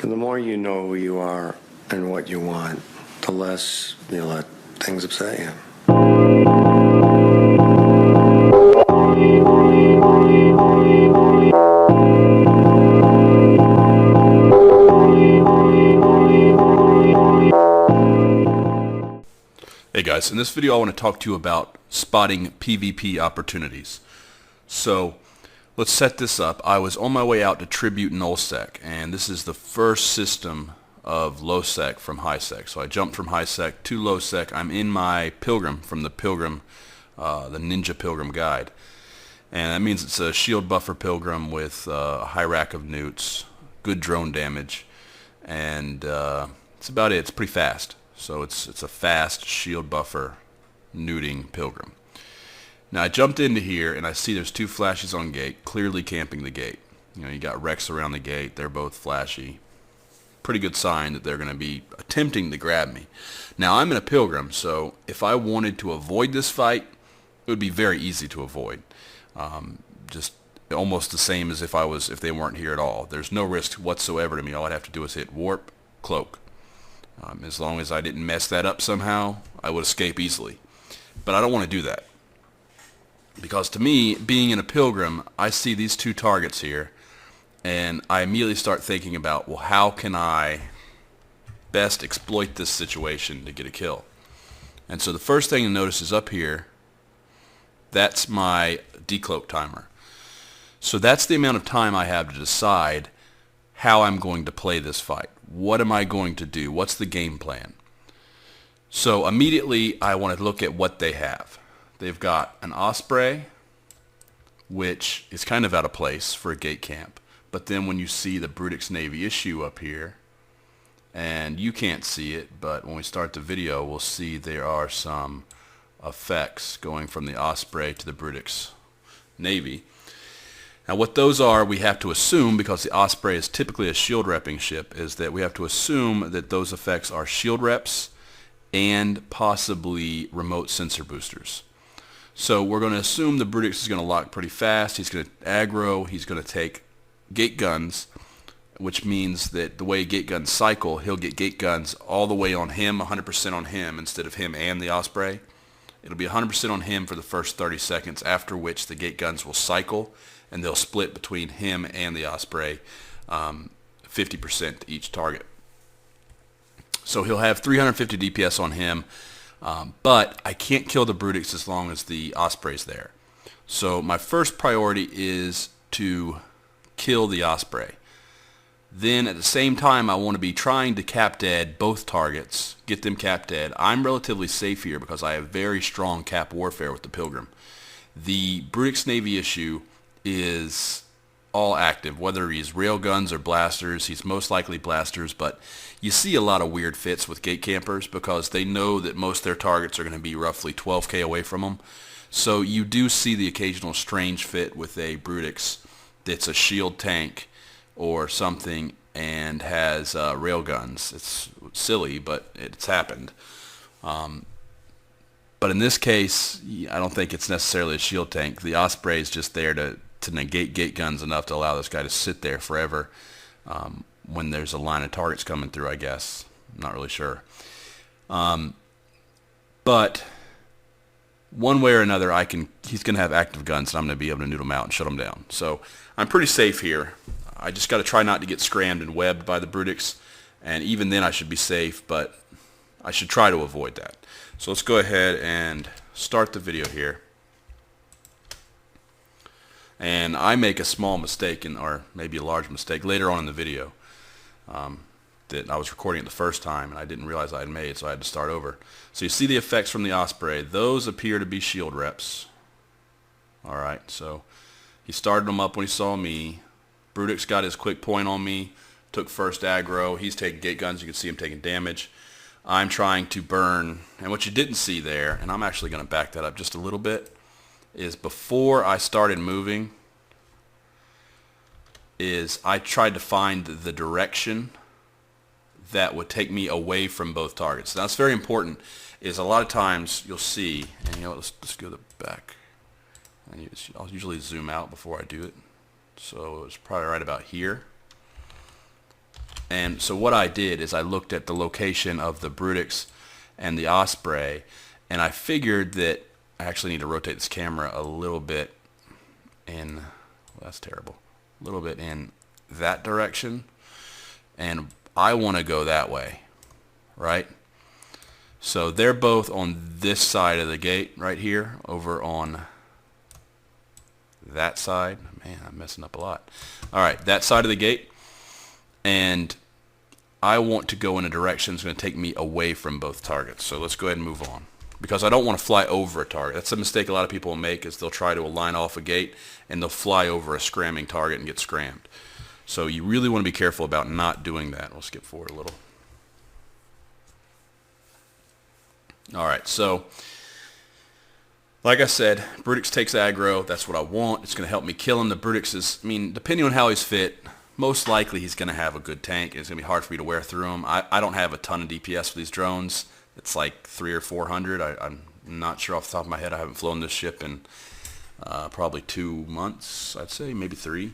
The more you know who you are and what you want, the less you let things upset you. Hey guys, in this video I want to talk to you about spotting PvP opportunities. So let's set this up. I was on my way out to Tribute Nullsec, and this is the first system of low sec from high sec. So I jumped from high sec to low sec. I'm in my Pilgrim from the Ninja Pilgrim guide, and that means it's a shield buffer Pilgrim with a high rack of newts, good drone damage, and that's about it. It's pretty fast. So it's a fast shield buffer newting Pilgrim. Now I jumped into here and I see there's two flashes on gate, clearly camping the gate. You know, you got Rex around the gate, they're both flashy. Pretty good sign that they're going to be attempting to grab me. Now I'm in a Pilgrim, so if I wanted to avoid this fight, it would be very easy to avoid. Just almost the same as if they weren't here at all. There's no risk whatsoever to me. All I'd have to do is hit warp, cloak. As long as I didn't mess that up somehow, I would escape easily. But I don't want to do that. Because to me, being in a Pilgrim, I see these two targets here, and I immediately start thinking about, well, how can I best exploit this situation to get a kill? And so the first thing to notice is up here, that's my decloak timer. So that's the amount of time I have to decide how I'm going to play this fight. What am I going to do? What's the game plan? So immediately I want to look at what they have. They've got an Osprey, which is kind of out of place for a gate camp. But then when you see the Brutix Navy issue up here, and you can't see it, but when we start the video, we'll see there are some effects going from the Osprey to the Brutix Navy. Now what those are, we have to assume, because the Osprey is typically a shield repping ship, is that we have to assume that those effects are shield reps and possibly remote sensor boosters. So we're going to assume the Brutix is going to lock pretty fast. He's going to aggro. He's going to take gate guns, which means that the way gate guns cycle, he'll get gate guns all the way on him, 100% on him, instead of him and the Osprey. It'll be 100% on him for the first 30 seconds, after which the gate guns will cycle, and they'll split between him and the Osprey, 50% each target. So he'll have 350 DPS on him, but I can't kill the Brutix as long as the Osprey's there. So my first priority is to kill the Osprey. Then at the same time, I want to be trying to cap dead both targets, get them cap dead. I'm relatively safe here because I have very strong cap warfare with the Pilgrim. The Brutix Navy issue is all active, whether he's railguns or blasters. He's most likely blasters, but you see a lot of weird fits with gate campers because they know that most of their targets are going to be roughly 12k away from them. So you do see the occasional strange fit with a Brutix that's a shield tank or something and has railguns. It's silly, but it's happened. But in this case, I don't think it's necessarily a shield tank. The Osprey is just there to negate gate guns enough to allow this guy to sit there forever when there's a line of targets coming through, I guess. I'm not really sure. But one way or another, he's going to have active guns, and I'm going to be able to noodle him out and shut him down. So I'm pretty safe here. I just got to try not to get scrammed and webbed by the Brutix, and even then I should be safe, but I should try to avoid that. So let's go ahead and start the video here. And I make a small mistake, or maybe a large mistake, later on in the video that I was recording it the first time and I didn't realize I had made, so I had to start over. So you see the effects from the Osprey. Those appear to be shield reps. Alright, so he started them up when he saw me. Brutix got his quick point on me, took first aggro. He's taking gate guns. You can see him taking damage. I'm trying to burn, and what you didn't see there, and I'm actually going to back that up just a little bit, is before I started moving, is I tried to find the direction that would take me away from both targets. Now, that's very important, is a lot of times you'll see, and you know, let's go to the back. I'll usually zoom out before I do it. So it's probably right about here. And so what I did is I looked at the location of the Brutix and the Osprey, and I figured that I actually need to rotate this camera a little bit in, well, that's terrible, a little bit in that direction, and I want to go that way, right? So they're both on this side of the gate right here, over on that side. Man, I'm messing up a lot. All right, that side of the gate. And I want to go in a direction that's going to take me away from both targets. So let's go ahead and move on. Because I don't want to fly over a target. That's a mistake a lot of people will make, is they'll try to align off a gate and they'll fly over a scramming target and get scrammed. So you really want to be careful about not doing that. We'll skip forward a little. All right, so like I said, Brutix takes aggro. That's what I want. It's going to help me kill him. The Brutix is, I mean, depending on how he's fit, most likely he's going to have a good tank. It's going to be hard for me to wear through him. I don't have a ton of DPS for these drones. It's like 300 or 400. I'm not sure off the top of my head. I haven't flown this ship in probably 2 months, I'd say, maybe 3.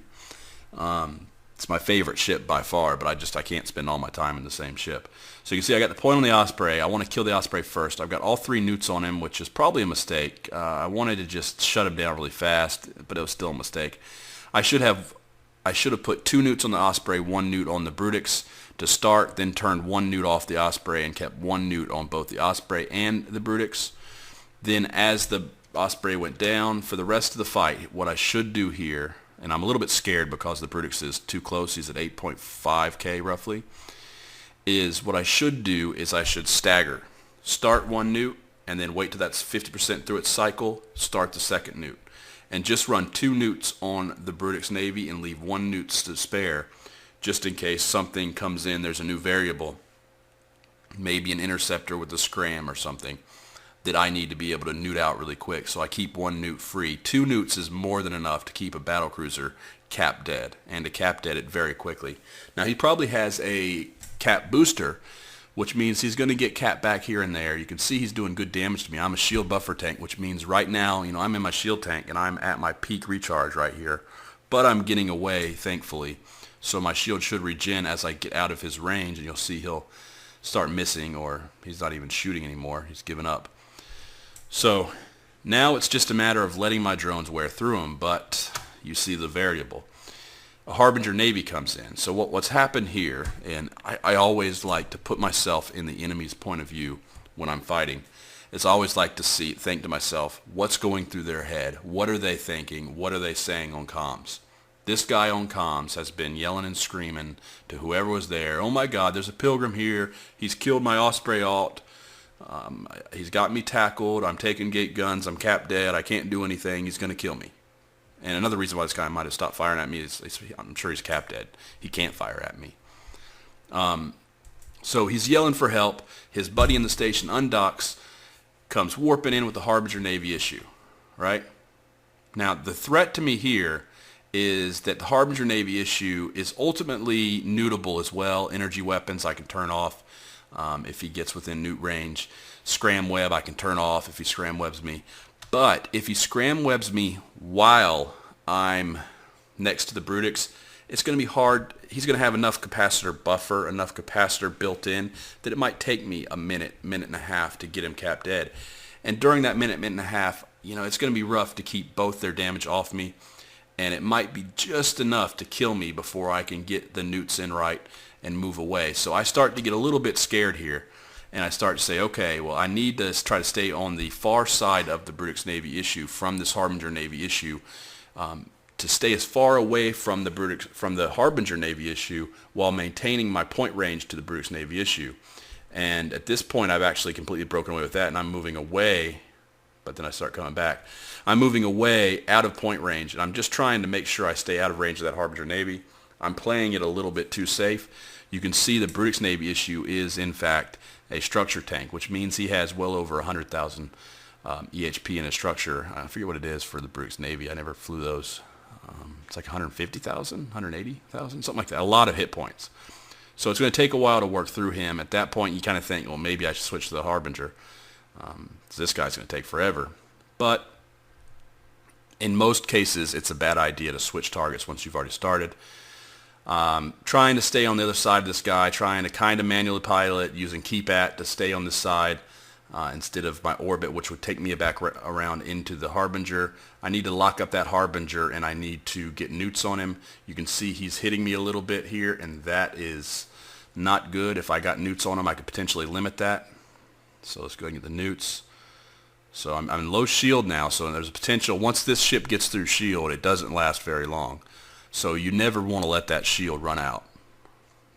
It's my favorite ship by far, but I can't spend all my time in the same ship. So you can see I got the point on the Osprey. I want to kill the Osprey first. I've got all 3 newts on him, which is probably a mistake. I wanted to just shut him down really fast, but it was still a mistake. I should have put 2 newts on the Osprey, 1 newt on the Brutix to start, then turned 1 newt off the Osprey and kept 1 newt on both the Osprey and the Brutix. Then as the Osprey went down, for the rest of the fight, what I should do here, and I'm a little bit scared because the Brutix is too close, he's at 8.5k roughly, is what I should do is I should stagger. Start 1 newt and then wait till that's 50% through its cycle, start the second newt. And just run 2 newts on the Brutix Navy and leave 1 newt to spare, just in case something comes in, there's a new variable, maybe an interceptor with a scram or something, that I need to be able to newt out really quick. So I keep 1 newt free. 2 newts is more than enough to keep a battlecruiser cap dead, and to cap dead it very quickly. Now he probably has a cap booster, which means he's going to get cap back here and there. You can see he's doing good damage to me. I'm a shield buffer tank, which means right now, you know, I'm in my shield tank and I'm at my peak recharge right here, but I'm getting away, thankfully. So my shield should regen as I get out of his range, and you'll see he'll start missing, or he's not even shooting anymore. He's given up. So now it's just a matter of letting my drones wear through him, but you see the variable. A Harbinger Navy comes in. So what's happened here, and I always like to put myself in the enemy's point of view when I'm fighting, is I always like to think to myself, what's going through their head? What are they thinking? What are they saying on comms? This guy on comms has been yelling and screaming to whoever was there, oh my God, there's a Pilgrim here. He's killed my Osprey alt. He's got me tackled. I'm taking gate guns. I'm cap dead. I can't do anything. He's going to kill me. And another reason why this guy might have stopped firing at me is I'm sure he's cap dead. He can't fire at me. So he's yelling for help. His buddy in the station undocks, comes warping in with the Harbinger Navy issue, right? Now, the threat to me here is that the Harbinger Navy issue is ultimately newtable as well. Energy weapons I can turn off if he gets within newt range. Scram web I can turn off if he scram webs me. But if he scram webs me while I'm next to the Brutix, it's going to be hard. He's going to have enough capacitor buffer, enough capacitor built in, that it might take me a minute, minute and a half to get him cap dead. And during that minute, minute and a half, you know, it's going to be rough to keep both their damage off me. And it might be just enough to kill me before I can get the newts in right and move away. So I start to get a little bit scared here. And I start to say, okay, well, I need to try to stay on the far side of the Brutix Navy issue from this Harbinger Navy issue, to stay as far away from the Harbinger Navy issue while maintaining my point range to the Brutix Navy issue. And at this point, I've actually completely broken away with that, and I'm moving away, but then I start coming back. I'm moving away out of point range, and I'm just trying to make sure I stay out of range of that Harbinger Navy. I'm playing it a little bit too safe. You can see the Brutix Navy issue is, in fact, a structure tank, which means he has well over 100,000 EHP in his structure. I forget what it is for the Brutix Navy. I never flew those. It's like 150,000, 180,000, something like that. A lot of hit points. So it's going to take a while to work through him. At that point, you kind of think, well, maybe I should switch to the Harbinger. This guy's going to take forever. But in most cases, it's a bad idea to switch targets once you've already started. Trying to stay on the other side of this guy, trying to kind of manually pilot, using keep at to stay on this side instead of my orbit, which would take me back around into the Harbinger. I need to lock up that Harbinger, and I need to get newts on him. You can see he's hitting me a little bit here, and that is not good. If I got newts on him, I could potentially limit that. So let's go ahead and get the newts. So I'm in low shield now, so there's a potential. Once this ship gets through shield, it doesn't last very long. So you never want to let that shield run out.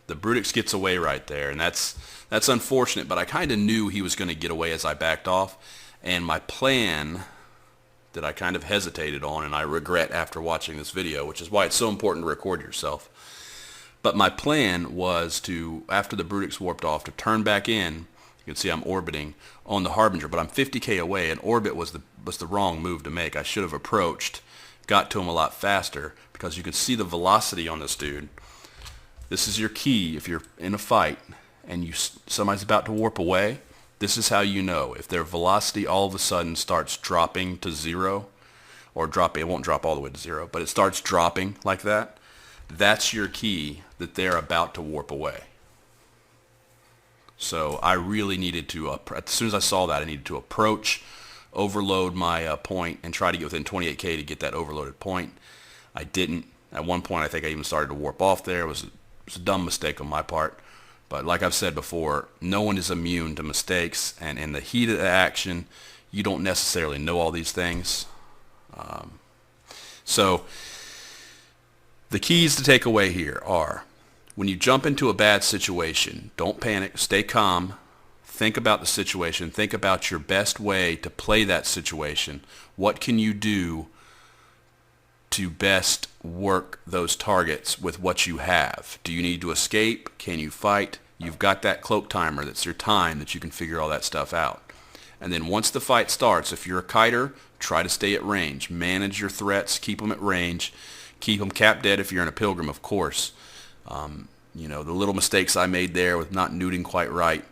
The Brutix gets away right there, and that's unfortunate, but I kind of knew he was going to get away as I backed off. And my plan that I kind of hesitated on, and I regret after watching this video, which is why it's so important to record yourself. But my plan was to, after the Brutix warped off, to turn back in. You can see I'm orbiting on the Harbinger, but I'm 50K away, and orbit was the wrong move to make. I should have approached, got to him a lot faster, because you can see the velocity on this dude. This is your key if you're in a fight and somebody's about to warp away. This is how you know. If their velocity all of a sudden starts dropping to zero, or dropping, it won't drop all the way to zero, but it starts dropping like that, that's your key that they're about to warp away. So I really needed to, as soon as I saw that, I needed to approach, overload my point, and try to get within 28K to get that overloaded point. I didn't. At one point, I think I even started to warp off there. It was a dumb mistake on my part. But like I've said before, no one is immune to mistakes. And in the heat of the action, you don't necessarily know all these things. So the keys to take away here are, when you jump into a bad situation, don't panic, stay calm, think about the situation, think about your best way to play that situation. What can you do to best work those targets with what you have? Do you need to escape? Can you fight? You've got that cloak timer. That's your time that you can figure all that stuff out. And then once the fight starts, if you're a kiter, try to stay at range. Manage your threats. Keep them at range. Keep them cap dead if you're in a pilgrim, of course. You know, the little mistakes I made there with not neuting quite right,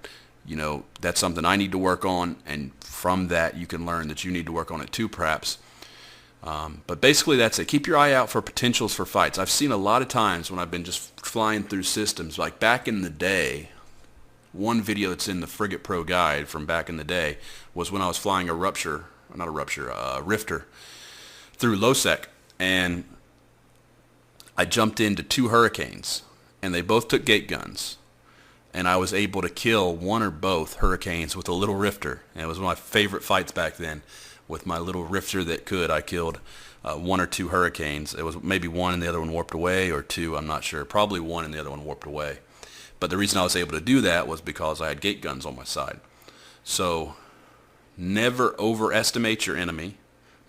you know, that's something I need to work on. And from that, you can learn that you need to work on it too, perhaps. But basically that's it. Keep your eye out for potentials for fights. I've seen a lot of times when I've been just flying through systems, like back in the day, one video that's in the Frigate Pro guide from back in the day was when I was flying a Rifter through Losec, and I jumped into 2 Hurricanes, and they both took gate guns, and I was able to kill one or both Hurricanes with a little Rifter, and it was one of my favorite fights back then. With my little Rifter that could, I killed 1 or 2 Hurricanes. It was maybe 1 and the other one warped away, or 2, I'm not sure. Probably 1 and the other one warped away. But the reason I was able to do that was because I had gate guns on my side. So never overestimate your enemy.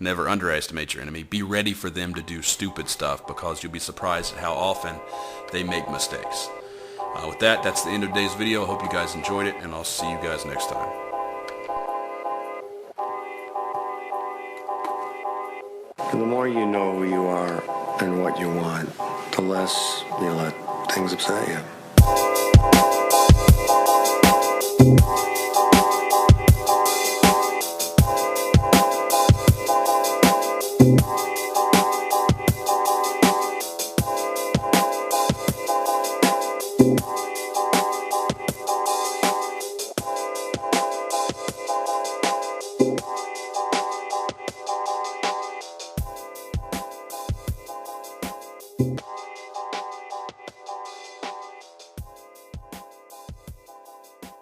Never underestimate your enemy. Be ready for them to do stupid stuff, because you'll be surprised at how often they make mistakes. With that, that's the end of today's video. I hope you guys enjoyed it, and I'll see you guys next time. The more you know who you are and what you want, the less you let things upset you.